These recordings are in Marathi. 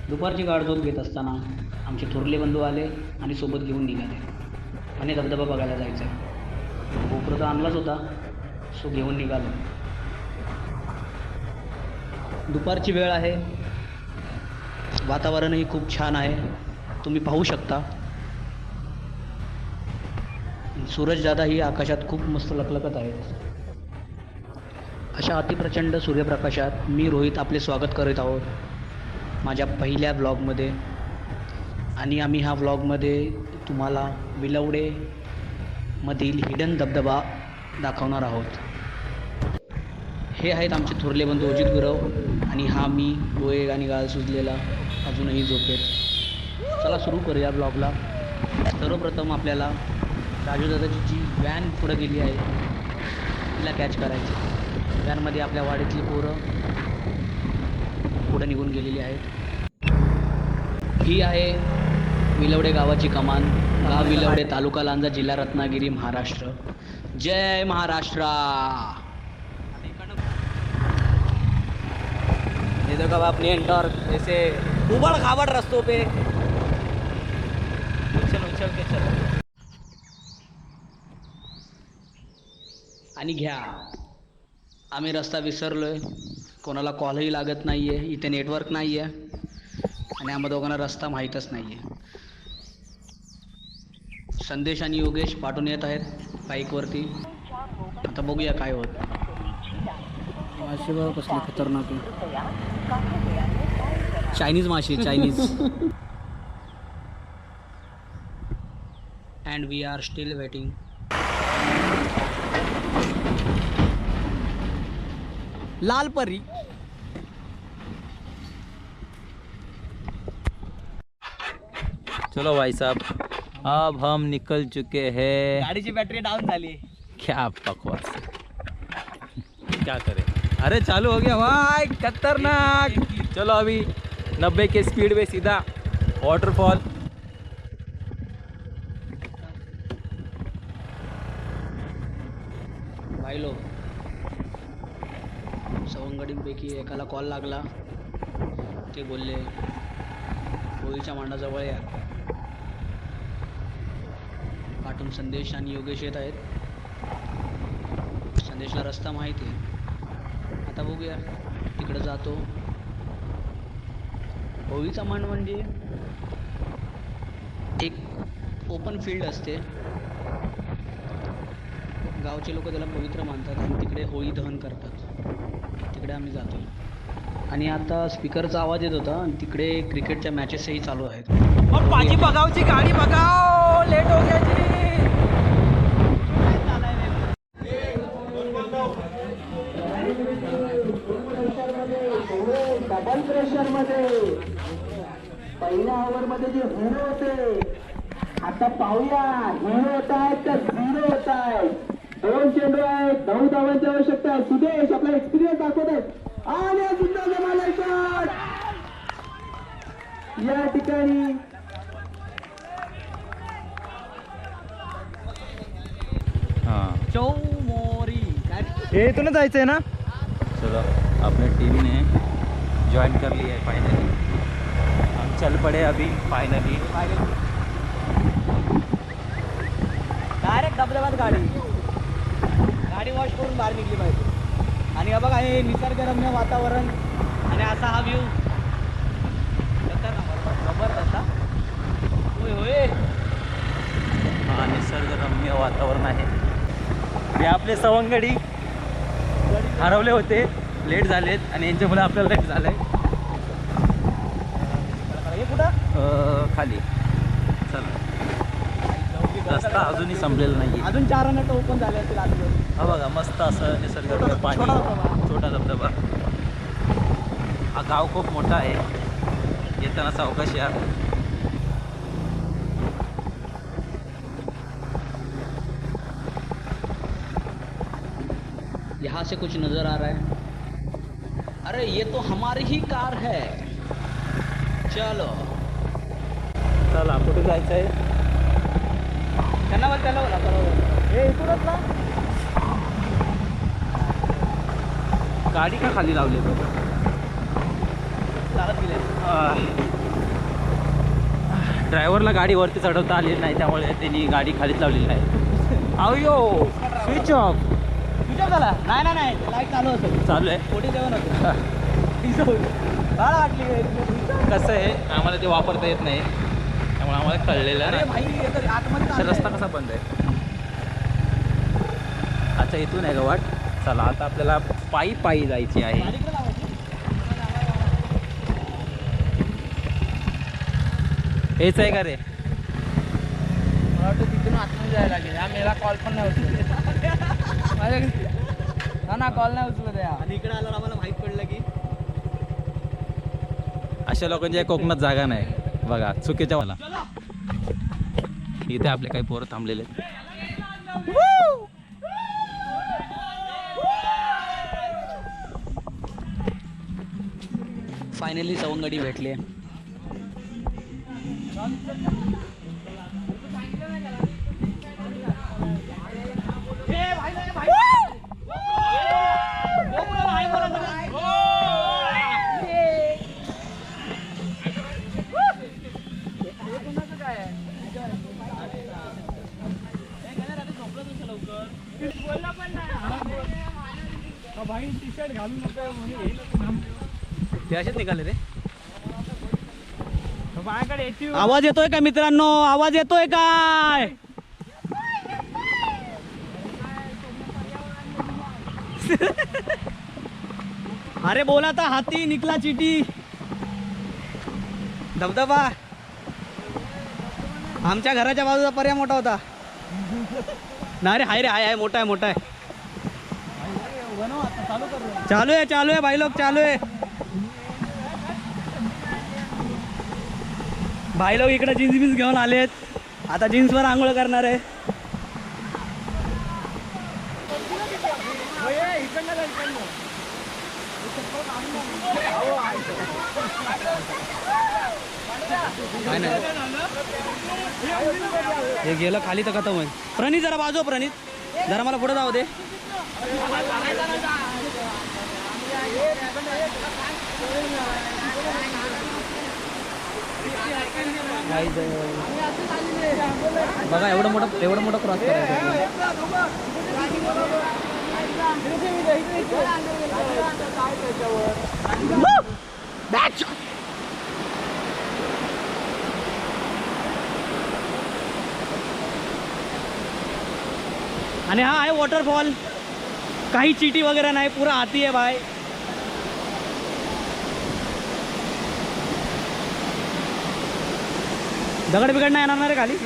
दुपारची गाडझोप घेत असताना आमचे थोरले बंधू आले आणि सोबत घेऊन निघाले. म्हणे धबधबा बघायला जायचा आहे. गोप्रो तर आणलाच होता, सो घेऊन निघालो. दुपारची वेळ आहे, वातावरणही खूप छान आहे. तुम्ही पाहू शकता सूरजदादाही आकाशात खूप मस्त लखलखत आहेत. अशा अतिप्रचंड सूर्यप्रकाशात मी रोहित आपले स्वागत करीत आहोत माझ्या पहिल्या व्लॉगमध्ये. आणि आम्ही ह्या व्लॉगमध्ये तुम्हाला विलवडे मधील हिडन धबधबा दाखवणार आहोत. हे आहेत आमचे थोरले बंधू अजित गुरव आणि हा मी डोळे आणि गाल सुजलेला अजूनही झोपेत. चला सुरू करूया ब्लॉगला. सर्वप्रथम आपल्याला राजूदादाची जी व्हॅन पुढं गेली आहे तिला कॅच करायची. व्हॅनमध्ये आपल्या वाडीतली पोरं पुढे निघून गेलेली आहेत. ही आहे विलवडे गावाची कमान. गाव विलवडे, तालुका लांजा, जिल्हा रत्नागिरी, महाराष्ट्र. जय महाराष्ट्र. ये देखो अपनी एंटर ऐसे उबड़ खाबड़ रास्तों पे उछल उछल के चलो. आणि घ्या, आम्ही रस्ता विसरलोय. कोणाला कॉलही लागत नाही आहे, इथे नेटवर्क नाही आहे आणि आम्हा दोघांना रस्ता माहीतच नाही आहे. संदेश आणि योगेश पाठवून येत आहेत बाईकवरती. आता बघूया काय होत. माशी बघ कसली खतरनाक चायनीज माशी, Chinese. And we are still waiting. लाल परी. चलो भाई साहब, अब हम निकल चुके हैं. गाडीची बॅटरी डाऊन झाली. क्या बकवास. क्या करें. अरे चालू हो गया भाई, खतरनाक. चलो अभी 90 के स्पीड में सीधा वाटरफॉल. भाई लोग, सवंगडींपैकी एकाला कॉल लागला. ते बोलले होळीच्या मांडाजवळ या. पाठून संदेश आणि योगेश येत आहेत. संदेशला रस्ता माहिती आहे. आता बघूया, तिकडं जातो. होळीचा मांड म्हणजे एक ओपन फील्ड असते. गावचे लोक त्याला पवित्र मानतात आणि तिकडे होळी दहन करतात. तिकडे आम्ही जातो. आणि आता स्पीकरचा आवाज येत होता आणि तिकडे क्रिकेटच्या मॅचेसही चालू आहेत. और पाजी भगावची गाडी भगाव, लेट हो गया जी. डबल प्रेशर मध्ये पहिल्या ओव्हर मध्ये जे हिरो होते, आता पाहूया हिरो होत आहेत तर झिरो होत आहेत. 2 चेंडू आहेत, 9 धावांची आवश्यकता आहे. सुदेश आपला एक्सपिरियन्स दाखवत आहेत आणि सुद्धा जमाला शॉट या ठिकाणी. चौमोरी हे इथूनच जायचं आहे ना. चलो, अपने टीम ने ज्वाइन कर लिया है फाइनली. हम चल पड़े अभी फाइनली. डायरेक्ट धबधब्यात गाडी वॉश करून बाहेर निघली पाहिजे. आणि हा बघा, हे निसर्गरम्य वातावरण आणि असा हा व्ह्यू जबरदस्त. होय होय, हा निसर्गरम्य वातावरण आहे. हे आपले सवंगडी हरवले होते, लेट झालेत आणि यांच्यामुळे आपल्याला लेट झालंय. हे कुठं खाली चल. रस्ता अजूनही संपलेला नाही. अजून 4 रन ओपन झाले असतील आजूबाजू. हा बघा, मस्त असं निसर्गरम्य पाणी, छोटा धबधबा. हा गाव खूप मोठा आहे. येताना सावकाश या. यहाँ से कुछ नजर आ रहा है. अरे ये तो हमारी ही कार है. चलो चला, कुठे जायचं आहे. त्यांना बोला बरोबर. हे इथूनच ना. गाडी का खाली लावली. ड्रायव्हरला गाडी वरती चढवता आलेली नाही, त्यामुळे त्यांनी गाडी खालीच लावलेली आहे. अयो स्विच ऑफ झाला नाही लाईट चालू होतं. चालू आहे. पोटी जेवण होतं. मला वाटली कसं आहे, आम्हाला ते वापरता येत नाही, त्यामुळे आम्हाला कळलेलं नाही. भाई आतमध्ये अच्छा, रस्ता कसा बंद आहे. अच्छा, इथून आहे का वाट. चला आता आपल्याला पायी जायची आहे. हेच आहे का रे. मला वाटतं तिथून आतमध्ये जायला लागेल. हा मेला कॉल पण नाही उचलत. ना कॉल नाही उचलत या. आणि इकडे आल्यावर आम्हाला माहीत पडलं की अशा लोकांच्या कोकणात जागा नाही बघा, चुकीच्या वाला. इथे आपले काही पोरं थांबलेले आहेत. फायनली सवंगडी भेटले. ते असेच निघाले रे. आवाज येतोय का मित्रांनो? आवाज येतोय काय? अरे बोला था हाती निकला चीटी. धबधबा आमच्या घराच्या बाजूचा पर्याय मोठा होता. नाही रे, हाय रे, हाय मोठा आहे, मोठा आहे. चालू आहे भाई लोग, चालू आहे. भाई लोग इकडे जीन्स बीन्स घेऊन आलेत. आता जीन्सवर आंघोळ करणार आहे. काय नाही, हे गेलं खाली तर खतम होईल. प्रणित जरा बाजू, प्रणित जरा मला पुढे जाऊ दे. बघा एवढं मोठं क्रॉस करायचं. आणि हा आहे वॉटरफॉल. काही चिटी वगैरे नाही, पुरा हाती आहे भाई. दगड बिगड नाही येणार रे खाली.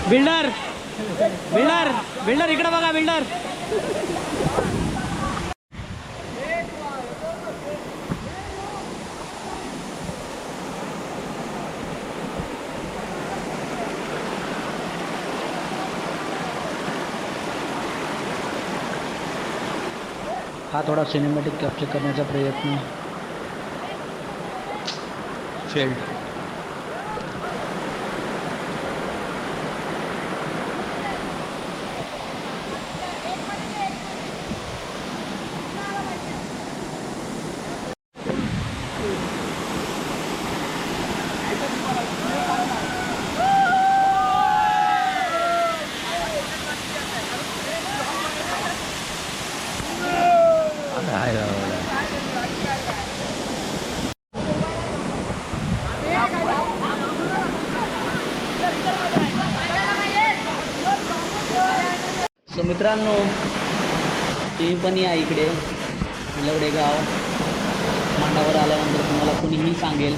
बिल्डर बिल्डर बिल्डर इकडे बघा, बिल्डर. हा थोडा सिनेमॅटिक कॅप्चर करण्याचा प्रयत्न फेल्ड. सो मित्रांनो, तुम्ही पण या इकडे. विलवडे गाव मांडावर आल्यानंतर तुम्हाला कोणीही सांगेल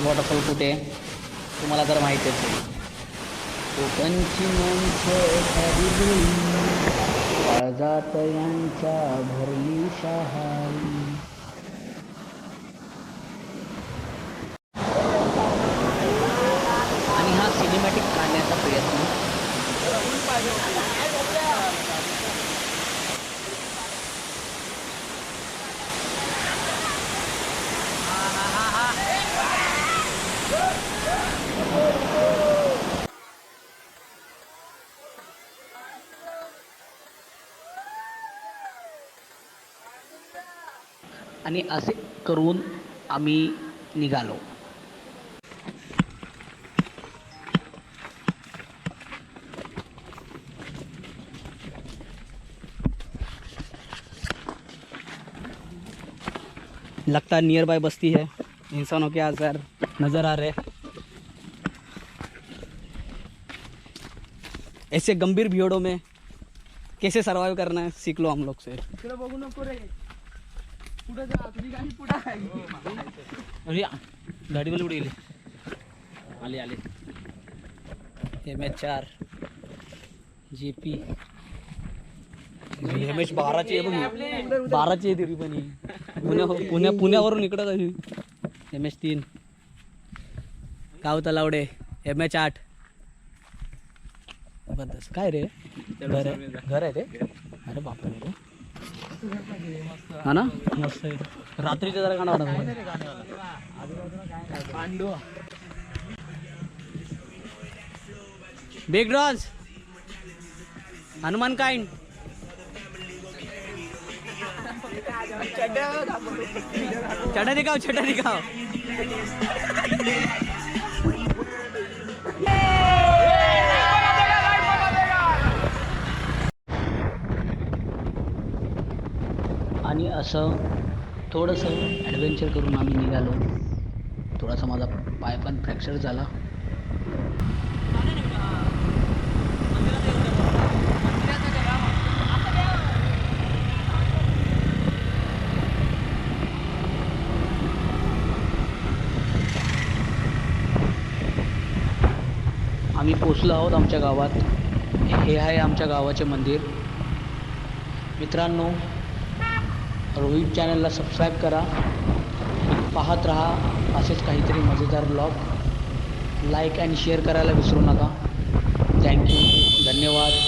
वॉटरफॉल कुठे, तुम्हाला तर माहिती असेल. कोकणची माणसं काळजात यांच्या भरली शहारी. आणि हा सिनेमॅटिक काढण्याचा प्रयत्न. आणि असे करून आम्ही निघालो. लगता नियर बाय बस्ती है, इंसानों के आज़ार नज़र आ रहे. ऐसे गंभीर भीड़ों में कैसे सरवाइव करना है सीख लो हम लोग से. अरे गाडीवाले कुठे गेले? आले आले. MH4 JP MH 12ची आहे बघ, 12ची आहे तरी पण ही. पुण्यावरून इकडं कशी MH3 गाव तलावडे MH8. जबरदस्त. काय रे घर आहे ते? अरे बापरे रे. हा ना मस्त आहे. रात्रीचे जरा गाणं वाटत बिग ड्रॉज हनुमान काइंड. छटा दिखाओ छटा दिखाओ. आणि असं थोडंसं ॲडव्हेंचर करून आम्ही निघालो. थोडासा माझा पाय पण फ्रॅक्चर झाला. आम्ही पोचलो आहोत आमच्या गावात. हे आहे आमच्या गावाचे मंदिर. मित्रांनो, रोहित चॅनलला सबस्क्राईब करा. पाहत राहा असेच काहीतरी मजेदार ब्लॉग. लाईक आणि शेअर करायला विसरू नका. थँक्यू, धन्यवाद.